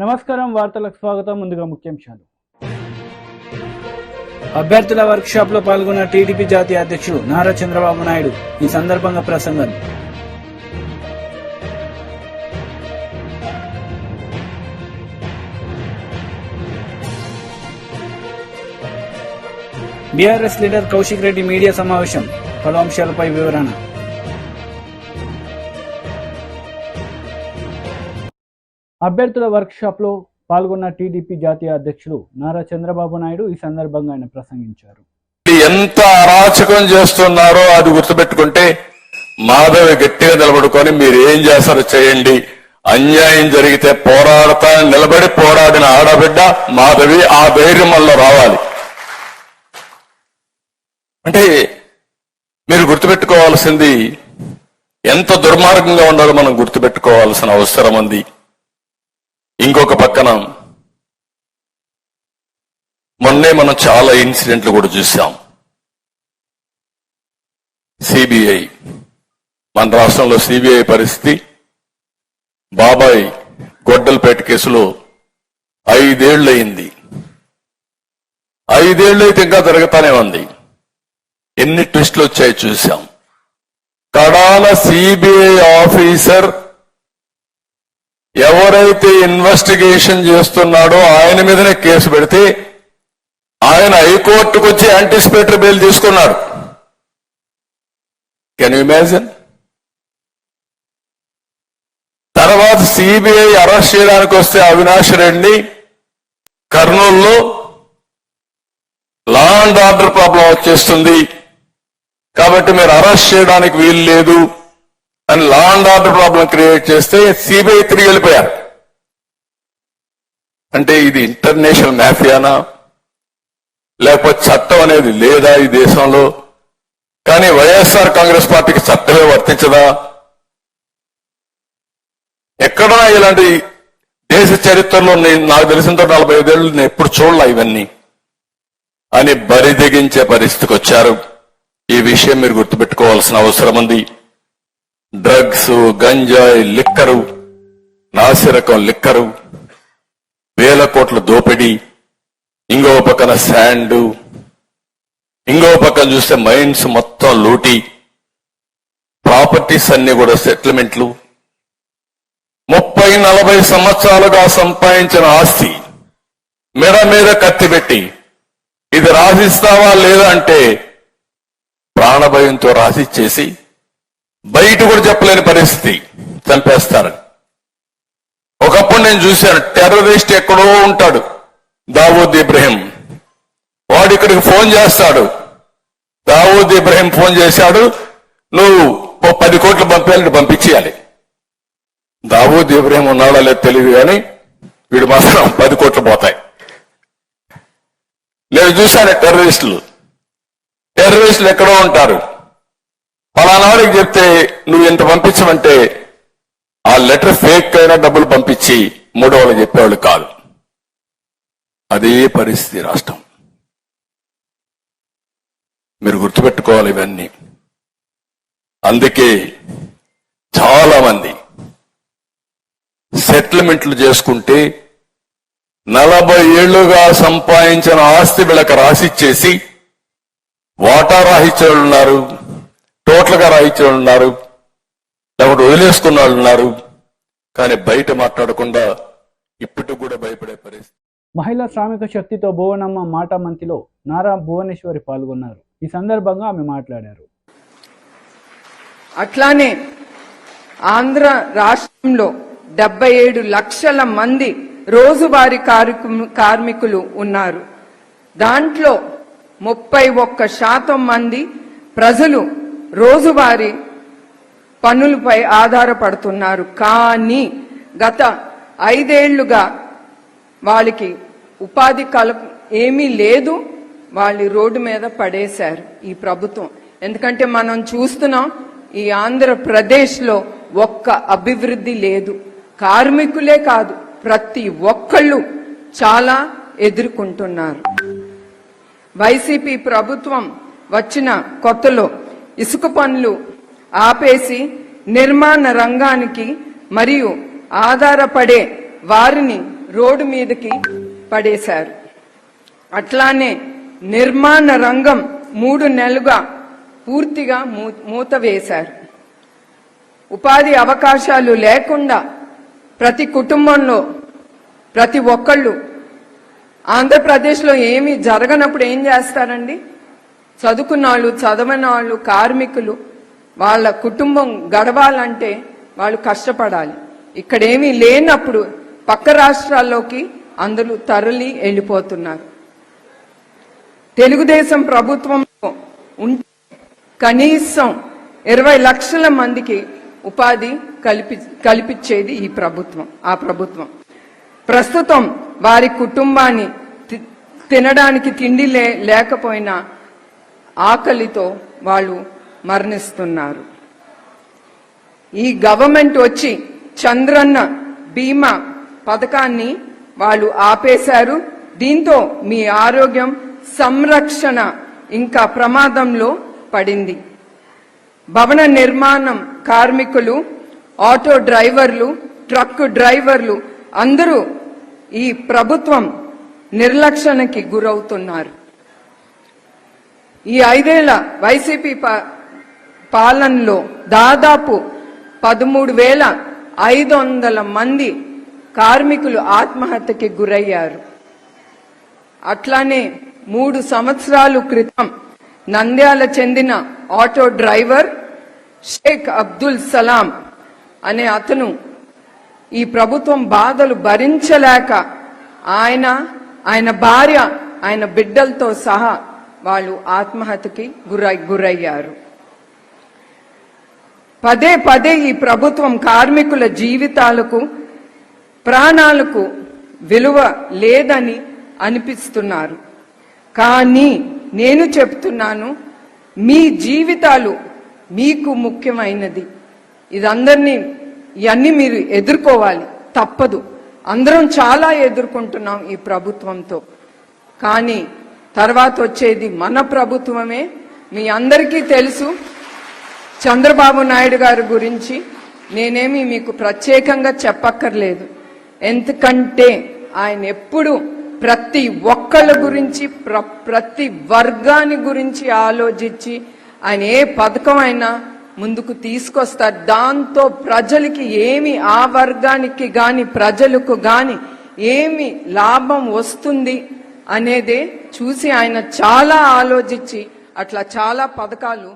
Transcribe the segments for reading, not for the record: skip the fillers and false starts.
నమస్కారం, వార్తలకు స్వాగతం. ముందుగా ముఖ్యాంశాలు. అభ్యర్థుల వర్క్ షాప్ లో పాల్గొన్న టీడీపీ జాతీయ అధ్యక్షుడు నారా చంద్రబాబు నాయుడు. ఈ సందర్భంగా ప్రసంగం. BRS leader Kaushik Reddy media సమావేశం. పలు అంశాలపై వివరణ. అభ్యర్థుల వర్క్ షాప్ లో పాల్గొన్న టీడీపీ జాతీయ అధ్యక్షుడు నారా చంద్రబాబు నాయుడు ఈ సందర్భంగా ఆయన ప్రసంగించారు. ఎంత అరాచకం చేస్తున్నారో అది గుర్తుపెట్టుకుంటే మాధవి గట్టిగా నిలబడుకొని మీరు ఏం చేస్తారో చేయండి, అన్యాయం జరిగితే పోరాడతా నిలబడి పోరాడిన ఆడబిడ్డ మాధవి. ఆ ధైర్యం వల్ల రావాలి. అంటే మీరు గుర్తుపెట్టుకోవాల్సింది ఎంత దుర్మార్గంగా ఉండాలో మనం గుర్తుపెట్టుకోవాల్సిన అవసరం ఉంది. ఇంకొక పక్కన మొన్నే మనం చాలా ఇన్సిడెంట్లు కూడా చూసాం. సిబిఐ, మన రాష్ట్రంలో సిబిఐ పరిస్థితి, బాబాయ్ గొడ్డలపేట కేసులో 5 ఏళ్ళు అయింది. 5 ఏళ్ళు అయితే ఇంకా జరుగుతానే ఉంది. ఎన్ని ట్విస్టులు వచ్చాయి చూసాం. కడాన సిబిఐ ఆఫీసర్ ఎవరైతే ఇన్వెస్టిగేషన్ చేస్తున్నాడో ఆయన మీదనే కేసు పెడితే ఆయన హైకోర్టుకు వచ్చి యాంటిసిపేటరీ బెయిల్ తీసుకున్నాడు. Can you imagine? తర్వాత సిబిఐ అరెస్ట్ చేయడానికి వస్తే అవినాష్ రెడ్డి కర్నూలులో లా అండ్ ఆర్డర్ ప్రాబ్లం వచ్చేస్తుంది కాబట్టి మీరు అరెస్ట్ చేయడానికి వీలు లేదు అని law and order problem create చేస్తే సిబిఐ తిరిగి వెళ్ళిపోయారు. అంటే ఇది ఇంటర్నేషనల్ మాఫియానా, లేకపోతే చట్టం అనేది లేదా ఈ దేశంలో? కానీ వైఎస్ఆర్ కాంగ్రెస్ పార్టీకి చట్టమే వర్తించదా? ఎక్కడా ఇలాంటి దేశ చరిత్రలో నాకు తెలిసినంత 45 ఏళ్ళు నేను ఎప్పుడు చూడలే ఇవన్నీ అని బరిదెగించే పరిస్థితికి వచ్చారు. ఈ విషయం మీరు గుర్తుపెట్టుకోవాల్సిన అవసరం ఉంది. డ్రగ్స్, గంజాయి, లిక్కరు, నాసిరకం లిక్కరు, 1000 కోట్ల దోపిడీ, ఇంకో పక్కన శాండ్, ఇంకో పక్కన చూస్తే మైన్స్ మొత్తం లూటీ, ప్రాపర్టీస్ అన్ని కూడా సెటిల్మెంట్లు, 30-40 సంవత్సరాలుగా సంపాదించిన ఆస్తి మెడ మీద కత్తి పెట్టి ఇది రాసిస్తావా లేదా అంటే ప్రాణభయంతో రాసిచ్చేసి బయట కూడా చెప్పలేని పరిస్థితి, చంపేస్తారు. ఒకప్పుడు నేను చూశాను, టెర్రరిస్ట్ ఎక్కడో ఉంటాడు, దావూద్ ఇబ్రహీం, వాడు ఇక్కడికి ఫోన్ చేస్తాడు. దావూద్ ఇబ్రహీం ఫోన్ చేశాడు, నువ్వు 10 కోట్లు పంపేయాలంటే పంపించేయాలి. దావూద్ ఇబ్రహీం ఉన్నాడో లేదు తెలియదు కానీ వీడు మాత్రం 10 కోట్లు పోతాయి. నేను చూశాను టెర్రరిస్టులు ఎక్కడో ఉంటారు. ఫలానాడికి చెప్తే నువ్వు ఎంత పంపించమంటే ఆ లెటర్ ఫేక్ అయినా డబ్బులు పంపించి 3 వాళ్ళకి చెప్పేవాళ్ళు కాదు. అదే పరిస్థితి రాష్ట్రం. మీరు గుర్తుపెట్టుకోవాలి ఇవన్నీ. అందుకే చాలా మంది సెటిల్మెంట్లు చేసుకుంటే 40 ఏళ్లుగా సంపాదించిన ఆస్తి వీళ్ళకి రాసిచ్చేసి వాటా రాహించే వాళ్ళు ఉన్నారు, టోటల్ గా రాయించే వాళ్ళు ఉన్నారు, లేకపోతే వదిలేసుకున్న వాళ్ళు ఉన్నారు. కానీ బయట మాట్లాడకుండా ఇప్పటికి కూడా భయపడే పరిస్థితి. మహిళా శ్రామిక శక్తితో భువనమ్మ మాట మంతిలో నారా భువనేశ్వరి పాల్గొన్నారు. ఈ సందర్భంగా ఆమె మాట్లాడారు. అట్లానే ఆంధ్ర రాష్ట్రంలో 77 లక్షల మంది రోజువారీ కార్మికులు ఉన్నారు. దాంట్లో 31% మంది ప్రజలు రోజువారీ పనులపై ఆధారపడుతున్నారు. కానీ గత 5 ఏళ్లుగా వాళ్ళకి ఉపాధి ఏమీ లేదు. వాళ్ళు రోడ్డు మీద పడేశారు ఈ ప్రభుత్వం. ఎందుకంటే మనం చూస్తున్నాం, ఈ ఆంధ్రప్రదేశ్లో ఒక్క అభివృద్ధి లేదు. కార్మికులే కాదు, ప్రతి ఒక్కళ్ళు చాలా ఎదుర్కొంటున్నారు. వైసీపీ ప్రభుత్వం వచ్చిన కొత్తలో ఇసుక పనులు ఆపేసి నిర్మాణ రంగానికి మరియు ఆధారపడే వారిని రోడ్డు మీదకి పడేశారు. అట్లానే నిర్మాణ రంగం 3 నెలలుగా పూర్తిగా మూతవేశారు. ఉపాధి అవకాశాలు లేకుండా ప్రతి కుటుంబంలో ప్రతి ఒక్కళ్ళు ఆంధ్రప్రదేశ్లో ఏమీ జరగనప్పుడు ఏం చేస్తారండి? చదువుకున్న వాళ్ళు, చదవని వాళ్ళు, కార్మికులు వాళ్ళ కుటుంబం గడవాలంటే వాళ్ళు కష్టపడాలి. ఇక్కడేమీ లేనప్పుడు పక్క రాష్ట్రాల్లోకి అందరూ తరలి వెళ్ళిపోతున్నారు. తెలుగుదేశం ప్రభుత్వంలో ఉంటే కనీసం 20 లక్షల మందికి ఉపాధి కల్పించేది ఈ ప్రభుత్వం, ఆ ప్రభుత్వం. ప్రస్తుతం వారి కుటుంబాన్ని తినడానికి తిండి లేకపోయినా ఆకలితో వాళ్ళు మరణిస్తున్నారు. ఈ గవర్నమెంట్ వచ్చి చంద్రన్న బీమా పథకాన్ని వాళ్ళు ఆపేశారు. దీంతో మీ ఆరోగ్యం సంరక్షణ ఇంకా ప్రమాదంలో పడింది. భవన నిర్మాణం కార్మికులు, ఆటో డ్రైవర్లు, ట్రక్ డ్రైవర్లు అందరూ ఈ ప్రభుత్వం నిర్లక్ష్యానికి గురవుతున్నారు. ఈ 5 ఏళ్ల వైసీపీ పాలనలో దాదాపు 13,500 మంది కార్మికులు ఆత్మహత్యకి గురయ్యారు. అట్లానే 3 సంవత్సరాల క్రితం నంద్యాల చెందిన ఆటో డ్రైవర్ షేక్ అబ్దుల్ సలాం అనే అతను ఈ ప్రభుత్వం బాధలు భరించలేక ఆయన భార్య, ఆయన బిడ్డలతో సహా వాళ్ళు ఆత్మహత్యకి గురయ్యారు. పదే పదే ఈ ప్రభుత్వం కార్మికుల జీవితాలకు, ప్రాణాలకు విలువ లేదని అనిపిస్తున్నారు. కానీ నేను చెప్తున్నాను, మీ జీవితాలు మీకు ముఖ్యమైనది. ఇవన్నీ మీరు ఎదుర్కోవాలి, తప్పదు. అందరం చాలా ఎదుర్కొంటున్నాం ఈ ప్రభుత్వంతో. కానీ తర్వాత వచ్చేది మన ప్రభుత్వమే. మీ అందరికీ తెలుసు చంద్రబాబు నాయుడు గారి గురించి నేనేమి మీకు ప్రత్యేకంగా చెప్పక్కర్లేదు. ఎందుకంటే ఆయన ఎప్పుడు ప్రతి ఒక్కళ్ళ గురించి, ప్రతి వర్గాని గురించి ఆలోచించి ఆయన ఏ పథకం అయినా ముందుకు తీసుకొస్తారు. దాంతో ప్రజలకి ఏమి, ఆ వర్గానికి గాని ప్రజలకు గాని ఏమి లాభం వస్తుంది అనేదే చూసి ఆయన చాలా ఆలోచించి అట్లా చాలా పథకాలు.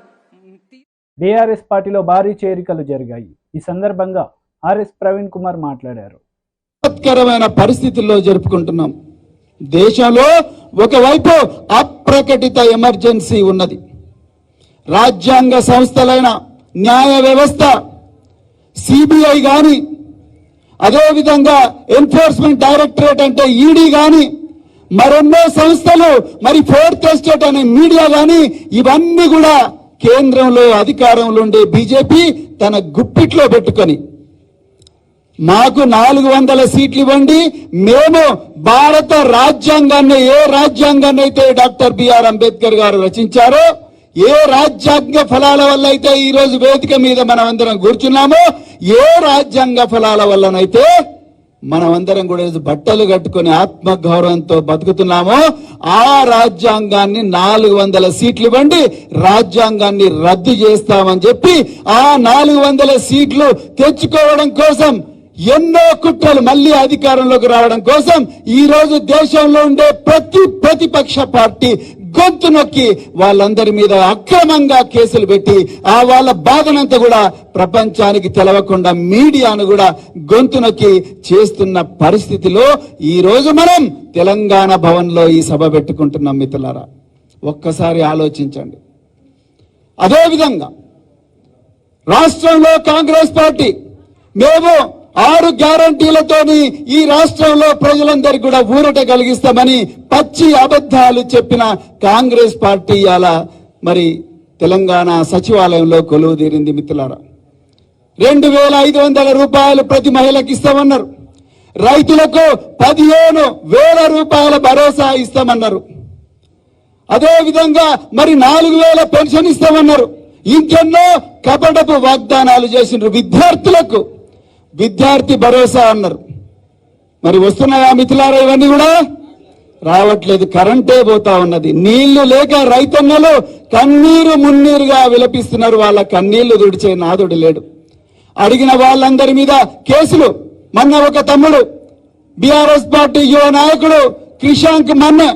బీఆర్ఎస్ పార్టీలో భారీ చేరికలు జరిగాయి. ఈ సందర్భంగా ఆర్ఎస్ ప్రవీణ్ కుమార్ మాట్లాడారు. విపత్కరమైన పరిస్థితుల్లో జరుపుకుంటున్నాం. దేశంలో ఒకవైపు అప్రకటిత ఎమర్జెన్సీ ఉన్నది. రాజ్యాంగ సంస్థలైన న్యాయ వ్యవస్థ, సిబిఐ గాని, అదేవిధంగా ఎన్ఫోర్స్మెంట్ డైరెక్టరేట్ అంటే ఈడీ గాని, మరెన్నో సంస్థలు, మరి ఫోర్త్ ఎస్టేట్ అనే మీడియా గాని, ఇవన్నీ కూడా కేంద్రంలో అధికారంలో ఉండే బీజేపీ తన గుప్పిట్లో పెట్టుకొని మాకు 400 సీట్లు ఇవ్వండి, మేము భారత రాజ్యాంగాన్ని, ఏ రాజ్యాంగాన్ని అయితే డాక్టర్ బిఆర్ అంబేద్కర్ గారు రచించారో, ఏ రాజ్యాంగ ఫలాల వల్ల అయితే ఈ రోజు వేదిక మీద మనం అందరం కూర్చున్నామో, ఏ రాజ్యాంగ ఫలాల వల్లనైతే మనం అందరం కూడా బట్టలు కట్టుకుని ఆత్మగౌరవంతో బతుకుతున్నామో, ఆ రాజ్యాంగాన్ని 400 సీట్లు ఇవ్వండి, రాజ్యాంగాన్ని రద్దు చేస్తామని చెప్పి ఆ 400 సీట్లు తెచ్చుకోవడం కోసం ఎన్నో కుట్రలు, మళ్లీ అధికారంలోకి రావడం కోసం ఈ రోజు దేశంలో ఉండే ప్రతి ప్రతిపక్ష పార్టీ గొంతు నొక్కి వాళ్ళందరి మీద అక్రమంగా కేసులు పెట్టి ఆ వాళ్ళ బాధనంతా కూడా ప్రపంచానికి తెలవకుండా మీడియాను కూడా గొంతు నొక్కి చేస్తున్న పరిస్థితిలో ఈ రోజు మనం తెలంగాణ భవన్ లో ఈ సభ పెట్టుకుంటున్నాం. మిత్రులారా, ఒక్కసారి ఆలోచించండి. అదేవిధంగా రాష్ట్రంలో కాంగ్రెస్ పార్టీ మేము 6 గ్యారంటీలతోని ఈ రాష్ట్రంలో ప్రజలందరికీ కూడా ఊరట కలిగిస్తామని పచ్చి అబద్ధాలు చెప్పిన కాంగ్రెస్ పార్టీ అలా మరి తెలంగాణ సచివాలయంలో కొలువు తీరింది. మిత్రులారా, 2,500 రూపాయలు ప్రతి మహిళకి ఇస్తామన్నారు. రైతులకు 15,000 రూపాయల భరోసా ఇస్తామన్నారు. అదేవిధంగా మరి 4,000 పెన్షన్ ఇస్తామన్నారు. ఇంకెన్నో కపటపు వాగ్దానాలు చేసినారు. విద్యార్థులకు విద్యార్థి భరోసా అన్నారు. మరి వస్తున్నాయా మిత్రులారా? ఇవన్నీ కూడా రావట్లేదు. కరెంటే పోతా ఉన్నది. నీళ్లు లేక రైతన్నలు కన్నీరు మున్నీరుగా విలపిస్తున్నారు. వాళ్ళ కన్నీళ్లు తుడిచే నాదుడు లేడు. అడిగిన వాళ్ళందరి మీద కేసులు. మొన్న ఒక తమ్ముడు బీఆర్ఎస్ పార్టీ యువ నాయకుడు క్రిషాంక్ మన్నె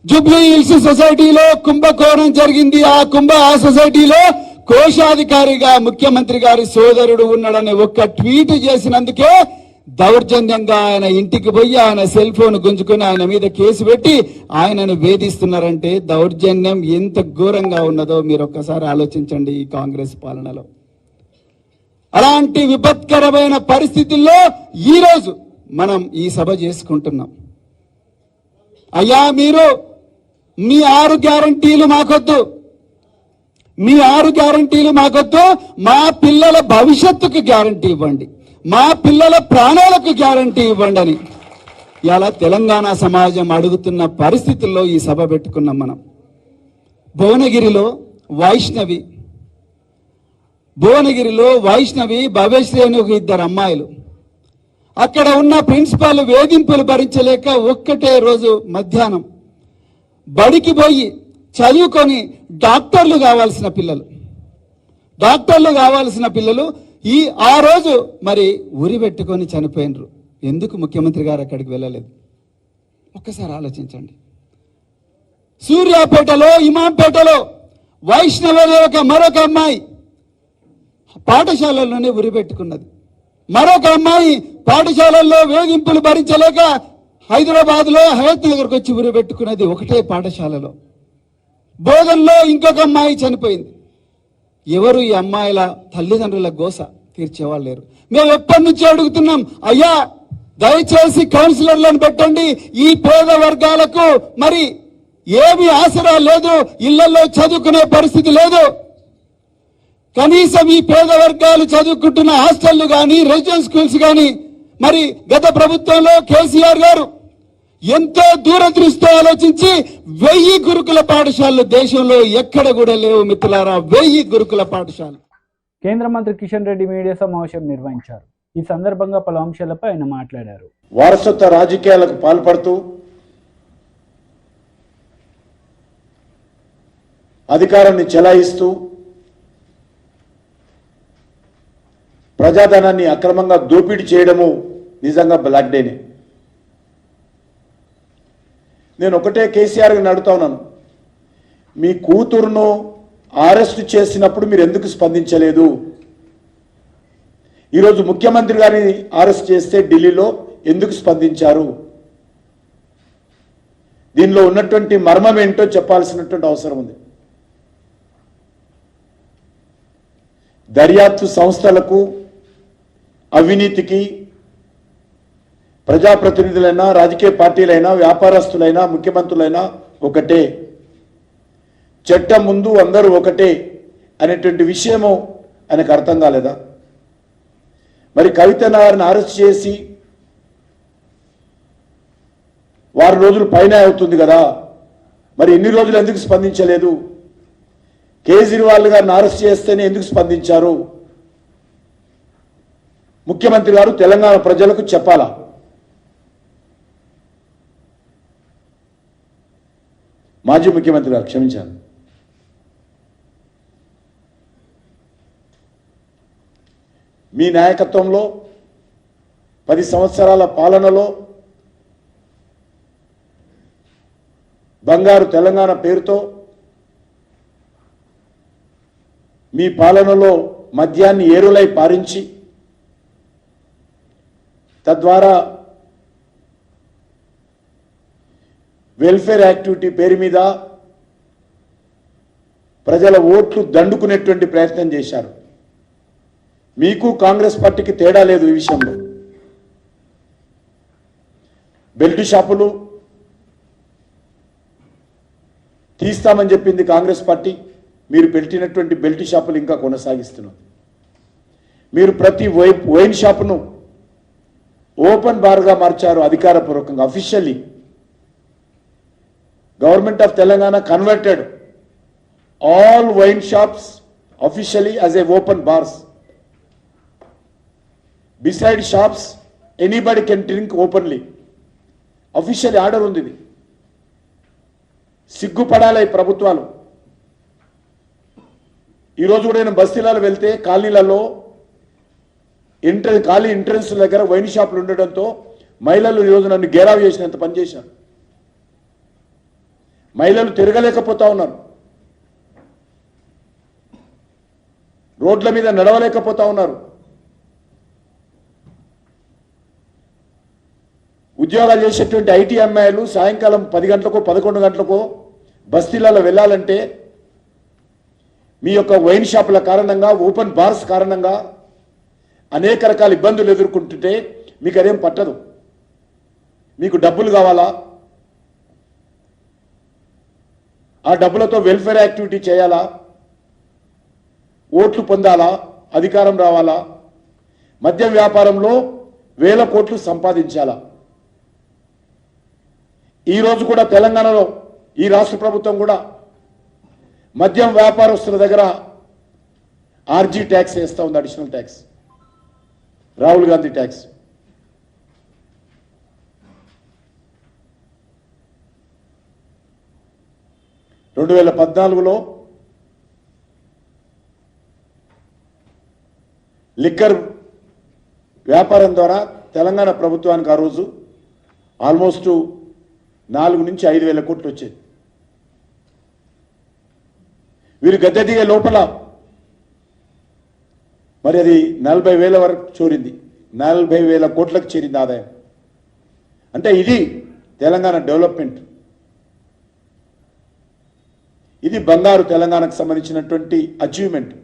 జూబ్లీ హిల్స్ సొసైటీలో కుంభకోణం జరిగింది. ఆ సొసైటీలో కోశాధికారిగా ముఖ్యమంత్రి గారి సోదరుడు ఉన్నాడని ఒక్క ట్వీట్ చేసినందుకే దౌర్జన్యంగా ఆయన ఇంటికి పోయి ఆయన సెల్ ఫోన్ గుంజుకుని ఆయన మీద కేసు పెట్టి ఆయనను వేధిస్తున్నారంటే దౌర్జన్యం ఎంత ఘోరంగా ఉన్నదో మీరు ఒక్కసారి ఆలోచించండి. ఈ కాంగ్రెస్ పాలనలో అలాంటి విపత్కరమైన పరిస్థితుల్లో ఈరోజు మనం ఈ సభ చేసుకుంటున్నాం. అయ్యా, మీరు మీ 6 గ్యారంటీలు మాకొద్దు, మీ 6 గ్యారంటీలు మాకొద్దు, మా పిల్లల భవిష్యత్తుకు గ్యారంటీ ఇవ్వండి, మా పిల్లల ప్రాణాలకు గ్యారంటీ ఇవ్వండి అని ఇలా తెలంగాణ సమాజం అడుగుతున్న పరిస్థితుల్లో ఈ సభ పెట్టుకున్నాం మనం. భువనగిరిలో వైష్ణవి భవ్యశ్రీ అని ఒక 2 అమ్మాయిలు, అక్కడ ఉన్న ప్రిన్సిపాల్ వేధింపులు భరించలేక ఒక్కటే రోజు మధ్యాహ్నం బడికి పోయి చదువుకొని డాక్టర్లు కావాల్సిన పిల్లలు ఆ రోజు మరి ఉరి పెట్టుకొని చనిపోయినరు. ఎందుకు ముఖ్యమంత్రి గారు అక్కడికి వెళ్ళలేదు? ఒక్కసారి ఆలోచించండి. సూర్యాపేటలో, ఇమాంపేటలో వైష్ణవి మరొక అమ్మాయి పాఠశాలల్లోనే ఉరి పెట్టుకున్నది. మరొక అమ్మాయి పాఠశాలల్లో వేధింపులు భరించలేక హైదరాబాద్ లో హయత్ నగర్కి వచ్చి ఉరి పెట్టుకున్నది ఒకటే పాఠశాలలో. బోధనలో ఇంకొక అమ్మాయి చనిపోయింది. ఎవరు ఈ అమ్మాయిల తల్లిదండ్రుల గోస తీర్చేవాళ్ళు లేరు. మేము ఎప్పటి నుంచి అడుగుతున్నాం, అయ్యా దయచేసి కౌన్సిలర్లను పెట్టండి. ఈ పేద వర్గాలకు మరి ఏమి ఆసరా లేదు, ఇళ్లలో చదువుకునే పరిస్థితి లేదు. కనీసం ఈ పేద వర్గాలు చదువుకుంటున్న హాస్టళ్లు కానీ, రెసిడెన్స్ స్కూల్స్ కానీ మరి గత ప్రభుత్వంలో కేసీఆర్ గారు ఎంతో దూరదృష్టితో ఆలోచించి 1000 గురుకుల పాఠశాలలు దేశంలో ఎక్కడ కూడా లేవు మిత్రులారా. 1000 గురుకుల పాఠశాలలు. కేంద్ర మంత్రి కిషన్ రెడ్డి మీడియా సమావేశం నిర్వహించారు. ఈ సందర్భంగా పలు అంశాలపై ఆయన మాట్లాడారు. వారసత్వ రాజకీయాలకు పాల్పడుతూ అధికారాన్ని చెలాయిస్తూ ప్రజాధనాన్ని అక్రమంగా దోపిడీ చేయడము నిజంగా బ్లాక్ డేనే. నేను ఒకటే కేసీఆర్ గారిని అడుగుతా ఉన్నాను, మీ కూతురును అరెస్ట్ చేసినప్పుడు మీరు ఎందుకు స్పందించలేదు? ఈరోజు ముఖ్యమంత్రి గారిని అరెస్ట్ చేస్తే ఢిల్లీలో ఎందుకు స్పందించారు? దీనిలో ఉన్నటువంటి మర్మం ఏంటో చెప్పాల్సినటువంటి అవసరం ఉంది. దర్యాప్తు సంస్థలకు, అవినీతికి ప్రజాప్రతినిధులైనా, రాజకీయ పార్టీలైనా, వ్యాపారస్తులైనా, ముఖ్యమంత్రులైనా ఒకటే. చట్టం ముందు అందరూ ఒకటే అనేటువంటి విషయము ఆయనకు అర్థం కాలేదా? మరి కవిత గారిని అరెస్ట్ చేసి 6 రోజులు పైన అవుతుంది కదా, మరి ఎన్ని రోజులు ఎందుకు స్పందించలేదు? కేజ్రీవాల్ గారిని అరెస్ట్ చేస్తేనే ఎందుకు స్పందించారు? ముఖ్యమంత్రి గారు తెలంగాణ ప్రజలకు చెప్పాలా? మాజీ ముఖ్యమంత్రి గారు క్షమించాలి. మీ నాయకత్వంలో 10 సంవత్సరాల పాలనలో బంగారు తెలంగాణ పేరుతో మీ పాలనలో మద్యాన్ని ఏరులై పారించి తద్వారా వెల్ఫేర్ యాక్టివిటీ పేరు మీద ప్రజల ఓట్లు దండుకునేటువంటి ప్రయత్నం చేశారు. మీకు కాంగ్రెస్ పార్టీకి తేడా లేదు ఈ విషయంలో. బెల్ట్ షాపులు తీస్తామని చెప్పింది కాంగ్రెస్ పార్టీ, మీరు పెట్టినటువంటి బెల్ట్ షాపులు ఇంకా కొనసాగిస్తున్నారు. మీరు ప్రతి వైన్ షాపును ఓపెన్ బార్గా మార్చారు అధికారపూర్వకంగా. Officially government of Telangana converted all wine shops officially as a open bars. Beside shops, anybody can drink openly. Official order ఉంది. ఇది సిగ్గుపడాలి ఈ ప్రభుత్వాలు. ఈరోజు కూడా నేను బస్తీలలో వెళ్తే కాలనీలలో ఖాళీ ఎంట్రన్స్ దగ్గర వైన్ షాపులు ఉండడంతో మహిళలు ఈరోజు నన్ను గేరావ్ చేసినంత పనిచేశారు. మహిళలు తిరగలేకపోతా ఉన్నారు, రోడ్ల మీద నడవలేకపోతా ఉన్నారు. ఉద్యోగాలు చేసేటువంటి ఐటీ అమ్మాయిలు సాయంకాలం 10 గంటలకో 11 గంటలకో బస్తీలలో వెళ్ళాలంటే మీ యొక్క వైన్ షాపుల కారణంగా, ఓపెన్ బార్స్ కారణంగా అనేక రకాల ఇబ్బందులు ఎదుర్కొంటుంటే మీకు అదేం పట్టదు. మీకు డబ్బులు కావాలా, ఆ డబ్బులతో వెల్ఫేర్ యాక్టివిటీ చేయాలా, ఓట్లు పొందాలా, అధికారం రావాలా, మద్యం వ్యాపారంలో వేల కోట్లు సంపాదించాలా. ఈరోజు కూడా తెలంగాణలో ఈ రాష్ట్ర ప్రభుత్వం కూడా మద్యం వ్యాపారస్తుల దగ్గర ఆర్జీ ట్యాక్స్ వేస్తూ ఉంది, additional tax, Rahul Gandhi tax. రెండు 2014లో లిక్కర్ వ్యాపారం ద్వారా తెలంగాణ ప్రభుత్వానికి ఆ రోజు ఆల్మోస్ట్ 4 నుంచి 5 వేల కోట్లు వచ్చేది. వీరు గద్దె దిగే లోపల మరి అది 40,000 వరకు చేరింది. 40,000 కోట్లకు చేరింది ఆదాయం. అంటే ఇది తెలంగాణ డెవలప్మెంట్. ఇది బంగారు తెలంగాణకు సంబంధించినటువంటి అచీవ్మెంట్.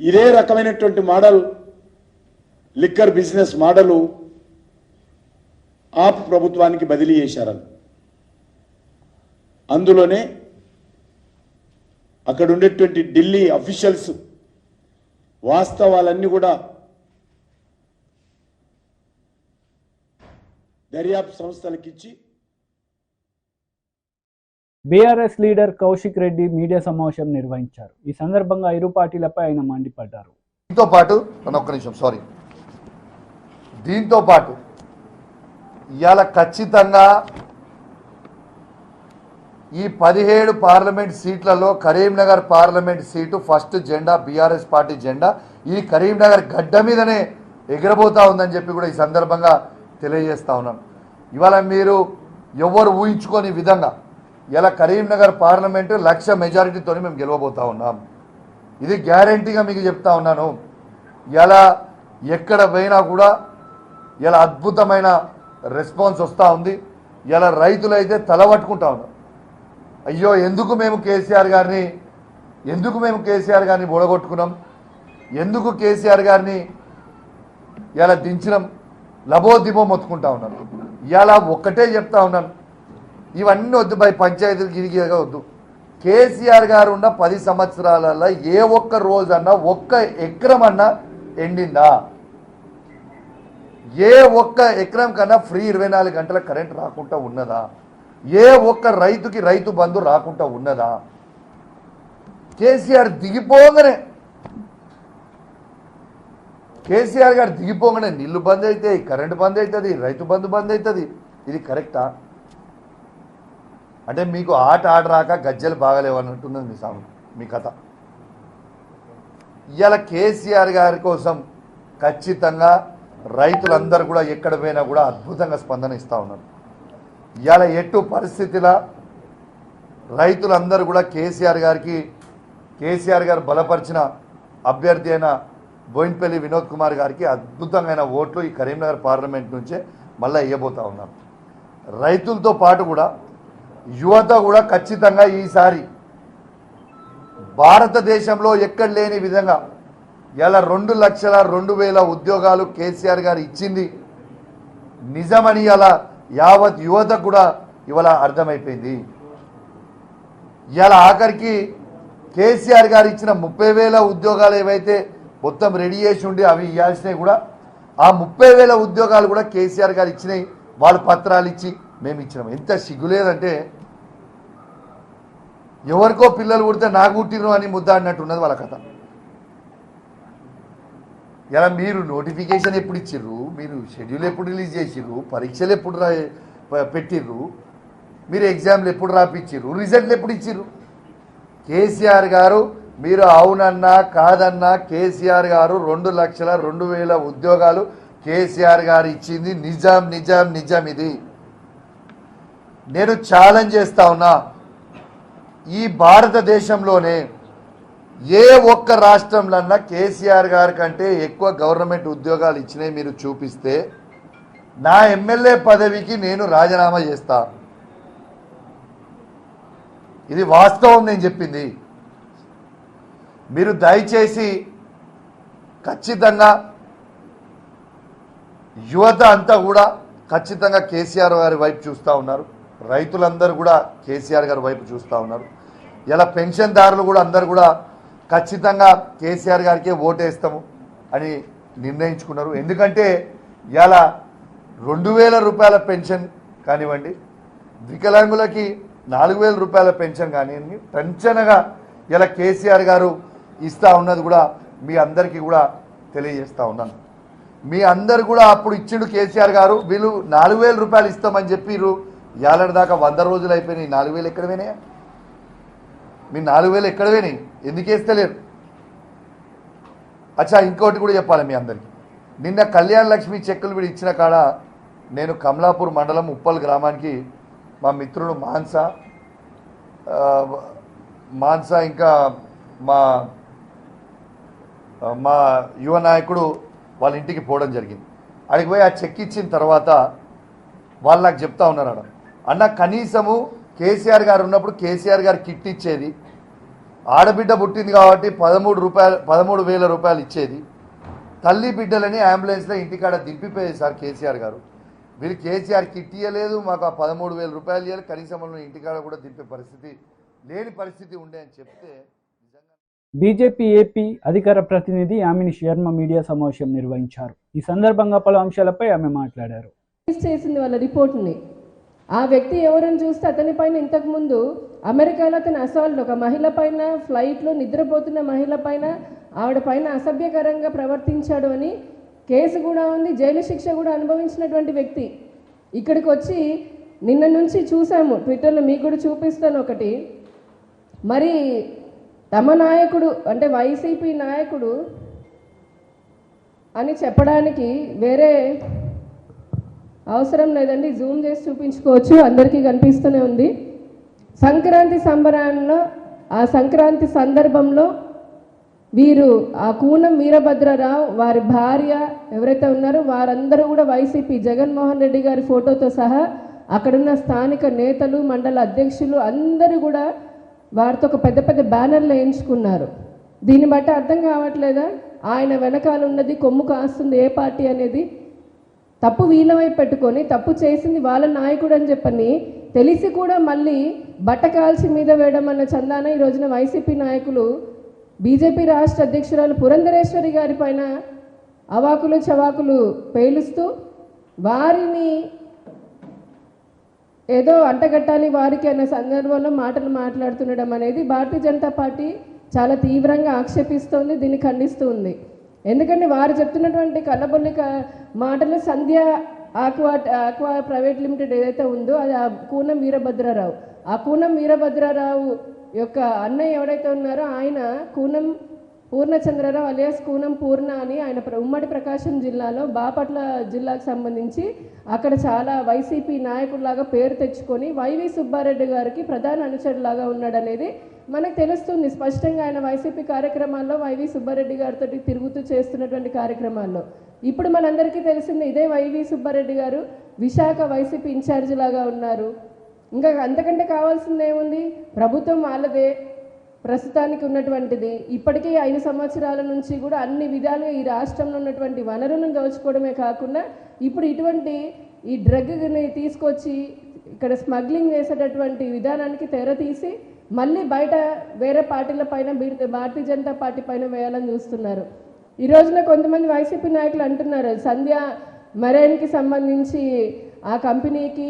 ఇదే రకమైనటువంటి మోడల్ లిక్కర్ బిజినెస్ మోడలు ఆప్ ప్రభుత్వానికి బదిలీ చేశారు. అందులోనే అక్కడ ఉండేటువంటి ఢిల్లీ అఫీషియల్స్ వాస్తవాలన్నీ కూడా దర్యాప్తు సంస్థలకు ఇచ్చి. BRS leader Kaushik Reddy media సమావేశం నిర్వహించారు. ఈ సందర్భంగా ఇరు పార్టీలపై ఆయన మండిపడ్డారు. దీంతో పాటు ఒక్క నిమిషం సారీ దీంతో పాటు ఇవాళ ఖచ్చితంగా ఈ 17 పార్లమెంట్ సీట్లలో కరీంనగర్ పార్లమెంట్ సీటు ఫస్ట్ జెండా బీఆర్ఎస్ పార్టీ జెండా ఈ కరీంనగర్ గడ్డ మీదనే ఎగరబోతా ఉందని చెప్పి కూడా ఈ సందర్భంగా తెలియజేస్తా ఉన్నాను. ఇవాళ మీరు ఎవరు ఊహించుకోని విధంగా ఇలా కరీంనగర్ పార్లమెంటు 1,00,000 మెజారిటీతో మేము గెలవబోతా ఉన్నాం. ఇది గ్యారంటీగా మీకు చెప్తా ఉన్నాను. ఇలా ఎక్కడ పోయినా కూడా ఇలా అద్భుతమైన రెస్పాన్స్ వస్తూ ఉంది. ఇలా రైతులైతే తలబట్టుకుంటా ఉన్నారు. అయ్యో ఎందుకు మేము కేసీఆర్ గారిని బొడగొట్టుకున్నాం, ఎందుకు కేసీఆర్ గారిని ఇలా దించినాం, లబోదిబో మొత్తుకుంటా ఉన్నాను. ఇలా ఒక్కటే చెప్తా ఉన్నాను, ఇవన్నీ వద్దు, బై పంచాయతీలు గిరిగిరిగా వద్దు. కేసీఆర్ గారు ఉన్న 10 సంవత్సరాలలో ఏ ఒక్క రోజన్నా ఒక్క ఎకరం అన్నా ఎండిందా? ఏ ఒక్క ఎకరం కన్నా ఫ్రీ 24 గంటల కరెంట్ రాకుండా ఉన్నదా? ఏ ఒక్క రైతుకి రైతు బంధు రాకుండా ఉన్నదా? కేసీఆర్ గారు దిగిపోగానే నీళ్లు బంద్ అవుతాయి, కరెంటు బంద్ అవుతుంది, రైతు బంధు బంద్ అవుతుంది. ఇది కరెక్టా? అంటే మీకు ఆట ఆడరాక గజ్జలు బాగలేవన్నట్టున్నది మీ కథ. ఇవాళ కేసీఆర్ గారి కోసం ఖచ్చితంగా రైతులందరూ కూడా ఎక్కడ పోయినా కూడా అద్భుతంగా స్పందన ఇస్తూ ఉన్నారు. ఇవాళ ఎటు పరిస్థితిలో రైతులందరూ కూడా కేసీఆర్ గారు బలపరిచిన అభ్యర్థి అయిన బోయిన్పల్లి వినోద్ కుమార్ గారికి అద్భుతమైన ఓట్లు ఈ కరీంనగర్ పార్లమెంట్ నుంచే మళ్ళీ వేయబోతూ ఉన్నారు. రైతులతో పాటు కూడా యువత కూడా ఖచ్చితంగా ఈసారి భారతదేశంలో ఎక్కడ లేని విధంగా ఇలా 2,02,000 ఉద్యోగాలు కేసీఆర్ గారు ఇచ్చింది నిజమని ఇలా యావత్ యువత కూడా ఇవాళ అర్థమైపోయింది. ఇలా ఆఖరికి కేసీఆర్ గారు ఇచ్చిన 30,000 ఉద్యోగాలు ఏవైతే మొత్తం రెడీ చేసి ఉండి అవి ఇవ్వాల్సినవి కూడా ఆ 30,000 ఉద్యోగాలు కూడా కేసీఆర్ గారు ఇచ్చినాయి. వాళ్ళు పత్రాలు ఇచ్చి మేము ఇచ్చినాం. ఎంత సిగ్గులేదంటే ఎవరికో పిల్లలు పుడితే నాకు పుట్టిరు అని ముద్ద అన్నట్టున్నది వాళ్ళ కథ. ఇలా మీరు నోటిఫికేషన్ ఎప్పుడు ఇచ్చిర్రు, మీరు షెడ్యూల్ ఎప్పుడు రిలీజ్ చేసిర్రు, పరీక్షలు ఎప్పుడు పెట్టిర్రు, మీరు ఎగ్జామ్లు ఎప్పుడు రాపిచ్చిర్రు, రిజల్ట్లు ఎప్పుడు ఇచ్చిర్రు? కేసీఆర్ గారు మీరు అవునన్నా కాదన్నా కేసీఆర్ గారు 2,02,000 ఉద్యోగాలు కేసీఆర్ గారు ఇచ్చింది నిజం నిజం నిజం. ఇది నేను ఛాలెంజ్ చేస్తా ఉన్నా, ఈ భారతదేశంలోనే ఏ ఒక్క రాష్ట్రంలో కేసీఆర్ గారి కంటే ఎక్కువ గవర్నమెంట్ ఉద్యోగాలు ఇచ్చినాయి మీరు చూపిస్తే నా ఎమ్మెల్యే పదవికి నేను రాజీనామా చేస్తా. ఇది వాస్తవం, నేను చెప్పింది. మీరు దయచేసి ఖచ్చితంగా యువత అంతా కూడా ఖచ్చితంగా కేసీఆర్ గారి వైపు చూస్తూ ఉన్నారు. రైతులందరూ కూడా కేసీఆర్ గారి వైపు చూస్తూ ఉన్నారు. ఇలా పెన్షన్దారులు కూడా అందరు కూడా ఖచ్చితంగా కేసీఆర్ గారికే ఓటేస్తాము అని నిర్ణయించుకున్నారు. ఎందుకంటే ఇలా 2,000 రూపాయల పెన్షన్ కానివ్వండి, వికలాంగులకి 4,000 రూపాయల పెన్షన్ కానివ్వండి, టెన్షన్గా ఇలా కేసీఆర్ గారు ఇస్తా ఉన్నది కూడా మీ అందరికీ కూడా తెలియజేస్తా ఉన్నాను. మీ అందరు కూడా అప్పుడు ఇచ్చిండు కేసీఆర్ గారు, వీళ్ళు 4,000 రూపాయలు ఇస్తామని చెప్పిర్రు. ఏడాది దాకా 100 రోజులు అయిపోయినాయి. 4,000 ఎక్కడ పోయినాయా? మీ 4,000 ఎక్కడ పోయినాయి? ఎందుకు వేస్తలేరు? అచ్చా, ఇంకోటి కూడా చెప్పాలి మీ అందరికీ. నిన్న కళ్యాణ లక్ష్మి చెక్కులు వీడు ఇచ్చిన కాడ నేను కమలాపూర్ మండలం ఉప్పల్ గ్రామానికి మా మిత్రుడు మాన్సా ఇంకా మా యువ నాయకుడు వాళ్ళ ఇంటికి పోవడం జరిగింది. అడిగి పోయి ఆ చెక్ ఇచ్చిన తర్వాత వాళ్ళు నాకు చెప్తా ఉన్నారు, అన్న కనీసము కేసీఆర్ గారు ఉన్నప్పుడు కేసీఆర్ గారు కిట్ ఇచ్చేది, ఆడబిడ్డ పుట్టింది కాబట్టి 13,000 రూపాయలు ఇచ్చేది, తల్లి బిడ్డలని అంబులెన్స్లో ఇంటికాడ దింపిపోయేది సార్ కేసీఆర్ గారు. వీళ్ళు కేసీఆర్ కిట్ ఇవ్వలేదు, మాకు ఆ 13,000 రూపాయలు ఇవ్వాలి, కనీసం ఇంటికాడ కూడా దింపే పరిస్థితి లేని పరిస్థితి ఉండే అని చెప్తే బీజేపీ ఏపీ అధికార ప్రతినిధి యామిని శర్మ మీడియా సమావేశం నిర్వహించారు. ఈ సందర్భంగా పలు అంశాలపై ఆమె మాట్లాడారు. చేసింది వాళ్ళ రిపోర్ట్ని. ఆ వ్యక్తి ఎవరని చూస్తే అతని పైన ఇంతకుముందు అమెరికాలో అతని అసాల్ట్, ఒక మహిళ పైన ఫ్లైట్లో నిద్రపోతున్న మహిళ పైన ఆవిడ పైన అసభ్యకరంగా ప్రవర్తించాడు అని కేసు కూడా ఉంది, జైలు శిక్ష కూడా అనుభవించినటువంటి వ్యక్తి. ఇక్కడికి వచ్చి నిన్న నుంచి చూసాము ట్విట్టర్లో, మీకు కూడా చూపిస్తాను ఒకటి. మరి తమ నాయకుడు అంటే వైసీపీ నాయకుడు అని చెప్పడానికి వేరే అవసరం లేదండి, జూమ్ చేసి చూపించుకోవచ్చు, అందరికీ కనిపిస్తూనే ఉంది. సంక్రాంతి సంబరాల్లో ఆ సంక్రాంతి సందర్భంలో వీరు ఆ కూనం వీరభద్రరావు వారి భార్య ఎవరైతే ఉన్నారో వారందరూ కూడా వైసీపీ జగన్మోహన్ రెడ్డి గారి ఫోటోతో సహా అక్కడున్న స్థానిక నేతలు, మండల అధ్యక్షులు అందరూ కూడా వారితో ఒక పెద్ద పెద్ద బ్యానర్లు వేయించుకున్నారు. దీన్ని బట్టి అర్థం కావట్లేదా ఆయన వెనకాల ఉన్నది కొమ్ము కాస్తుంది ఏ పార్టీ అనేది? తప్పు వీళ్ళ వైపు పెట్టుకొని తప్పు చేసింది వాళ్ళ నాయకుడు అని చెప్పని తెలిసి కూడా మళ్ళీ బట్ట కాల్చి మీద వేయడం అన్న చందాన ఈ రోజున వైసీపీ నాయకులు బీజేపీ రాష్ట్ర అధ్యక్షురాలు పురంధరేశ్వరి గారి పైన అవాకులు చవాకులు పేలుస్తూ వారిని ఏదో అంటగట్టాలి వారికి అన్న సందర్భంలో మాటలు మాట్లాడుతుండడం అనేది భారతీయ జనతా పార్టీ చాలా తీవ్రంగా ఆక్షేపిస్తోంది, దీన్ని ఖండిస్తూ ఉంది. ఎందుకంటే వారు చెప్తున్నటువంటి కళ్ళబొల్లి మాటలు సంధ్య ఆక్వా ప్రైవేట్ లిమిటెడ్ ఏదైతే ఉందో అది ఆ కూనం వీరభద్రరావు, ఆ కూనం వీరభద్రరావు యొక్క అన్నయ్య ఎవరైతే ఉన్నారో ఆయన కూనం పూర్ణచంద్రరావు అలియాస్ కూనం పూర్ణ అని ఆయన ఉమ్మడి ప్రకాశం జిల్లాలో బాపట్ల జిల్లాకు సంబంధించి అక్కడ చాలా వైసీపీ నాయకుడిలాగా పేరు తెచ్చుకొని వైవి సుబ్బారెడ్డి గారికి ప్రధాన అనుచరులాగా ఉన్నాడనేది మనకు తెలుస్తుంది స్పష్టంగా. ఆయన వైసీపీ కార్యక్రమాల్లో వైవి సుబ్బారెడ్డి గారితో తిరుగుతూ చేస్తున్నటువంటి కార్యక్రమాల్లో ఇప్పుడు మనందరికీ తెలిసింది ఇదే వైవి సుబ్బారెడ్డి గారు విశాఖ వైసీపీ ఇన్ఛార్జి లాగా ఉన్నారు. ఇంకా అంతకంటే కావాల్సింది ఏముంది? ప్రభుత్వం వాళ్ళదే ప్రస్తుతానికి ఉన్నటువంటిది. ఇప్పటికీ 5 సంవత్సరాల నుంచి కూడా అన్ని విధాలుగా ఈ రాష్ట్రంలో ఉన్నటువంటి వనరులను దోచుకోవడమే కాకుండా ఇప్పుడు ఇటువంటి ఈ డ్రగ్ని తీసుకొచ్చి ఇక్కడ స్మగ్లింగ్ చేసేటటువంటి విధానానికి తెర తీసి మళ్ళీ బయట వేరే పార్టీల పైన భారతీయ జనతా పార్టీ పైన వేయాలని చూస్తున్నారు. ఈ రోజున కొంతమంది వైసీపీ నాయకులు అంటున్నారు సంధ్య మెరైన్కి సంబంధించి ఆ కంపెనీకి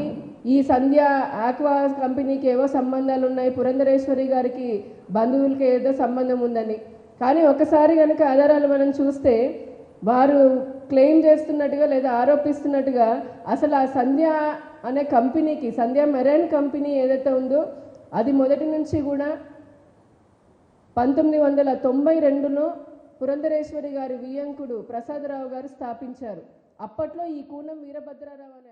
ఈ సంధ్య ఆక్వా కంపెనీకి ఏవో సంబంధాలు ఉన్నాయి, పురంధరేశ్వరి గారికి బంధువులకి ఏదో సంబంధం ఉందని. కానీ ఒకసారి కనుక ఆధారాలు మనం చూస్తే వారు క్లెయిమ్ చేస్తున్నట్టుగా లేదా ఆరోపిస్తున్నట్టుగా అసలు ఆ సంధ్య అనే కంపెనీకి, సంధ్య మెరైన్ కంపెనీ ఏదైతే ఉందో అది మొదటి నుంచి కూడా 1992లో పురంధరేశ్వరి గారి వియ్యంకుడు ప్రసాదరావు గారు స్థాపించారు. అప్పట్లో ఈ కూనం వీరభద్రారావు అనే